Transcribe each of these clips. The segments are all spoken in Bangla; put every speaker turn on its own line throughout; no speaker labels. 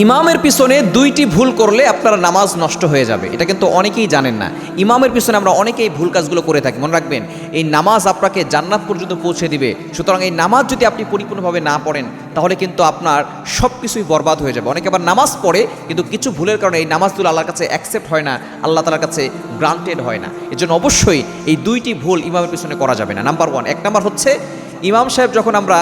ইমামের পিছনে দুইটি ভুল করলে আপনার নামাজ নষ্ট হয়ে যাবে, এটা কিন্তু অনেকেই জানেন না। ইমামের পিছনে আমরা অনেকেই ভুল কাজগুলো করে থাকি। মনে রাখবেন, এই নামাজ আপনাকে জান্নাত পর্যন্ত পৌঁছে দিবে। সুতরাং এই নামাজ যদি আপনি পরিপূর্ণভাবে না পড়েন, তাহলে কিন্তু আপনার সব কিছুই বরবাদ হয়ে যাবে। অনেকে আবার নামাজ পড়ে, কিন্তু কিছু ভুলের কারণে এই নামাজগুলো আল্লাহর কাছে অ্যাকসেপ্ট হয় না, আল্লাহ তাআলার কাছে গ্রান্টেড হয় না। এর জন্য অবশ্যই এই দুইটি ভুল ইমামের পিছনে করা যাবে না। নাম্বার ওয়ান, এক নাম্বার হচ্ছে, ইমাম সাহেব যখন আমরা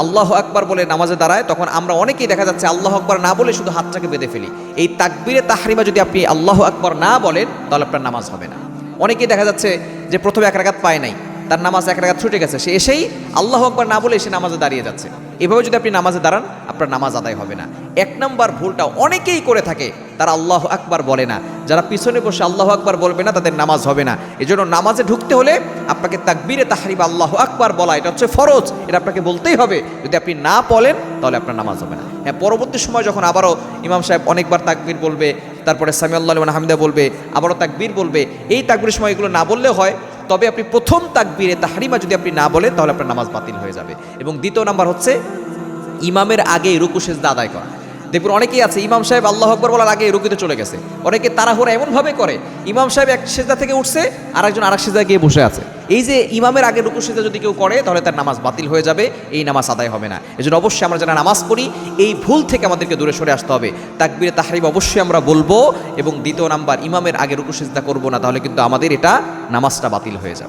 আল্লাহু আকবার বলে নামাজে দাঁড়ায়, তখন আমরা অনেকেই দেখা যাচ্ছে আল্লাহু আকবার না বলে শুধু হাতটাকে বেঁধে ফেলি। এই তাকবীরে তাহরিমা যদি আপনি আল্লাহু আকবার না বলেন, তাহলে আপনার নামাজ হবে না। অনেকেই দেখা যাচ্ছে যে প্রথমে এক রাকাত পায় নাই, তার নামাজ এক রাকাত ছুটে গেছে, সে এসেই আল্লাহু আকবার না বলে এসে নামাজে দাঁড়িয়ে যাচ্ছে। এভাবে যদি আপনি নামাজে দাঁড়ান, আপনার নামাজ আদায় হবে না। এক নাম্বার ভুলটা অনেকেই করে থাকে, তারা আল্লাহু আকবার বলে না। যারা পিছনে বসে আল্লাহু আকবার বলবে না, তাদের নামাজ হবে না। এজন্য নামাজে ঢুকতে হলে আপনাকে তাকবীরে তাহরিমা আল্লাহু আকবার বলা, এটা হচ্ছে ফরজ, এটা আপনাকে বলতেই হবে। যদি আপনি না বলেন, তাহলে আপনার নামাজ হবে না। হ্যাঁ, পরবর্তী সময় যখন আবারও ইমাম সাহেব অনেকবার তাকবীর বলবে, তারপরে সামি আল্লাহু লিমান হামিদা বলবে, আবারও তাকবীর বলবে, এই তাকবীরের সময় এগুলো না বললেও হয়। তবে আপনি প্রথম তাকবীরে তাহরিমা যদি আপনি না বলেন, তাহলে আপনার নামাজ বাতিল হয়ে যাবে। এবং দ্বিতীয় নাম্বার হচ্ছে, ইমামের আগেই রুকু সেজদা আদায় করা। দেখুন, অনেকেই আছে ইমাম সাহেব আল্লাহু আকবার বলার আগে রুকুতে চলে গেছে। অনেকে তাড়াহুড়া এমনভাবে করে, ইমাম সাহেব এক সেজদা থেকে উঠছে, আরেকজন আরেক সেজদায় গিয়ে বসে আছে। এই যে ইমামের আগে রুকু সেজদা যদি কেউ করে, তাহলে তার নামাজ বাতিল হয়ে যাবে, এই নামাজ আদায় হবে না। এজন্য অবশ্যই আমরা যারা নামাজ পড়ি, এই ভুল থেকে আমাদেরকে দূরে সরে আসতে হবে। তাকবীরে তাহরিমা অবশ্যই আমরা বলবো, এবং দ্বিতীয় নাম্বার, ইমামের আগে রুকু সেজদা করবো না, তাহলে কিন্তু আমাদের এটা নামাজটা বাতিল হয়ে যাবে।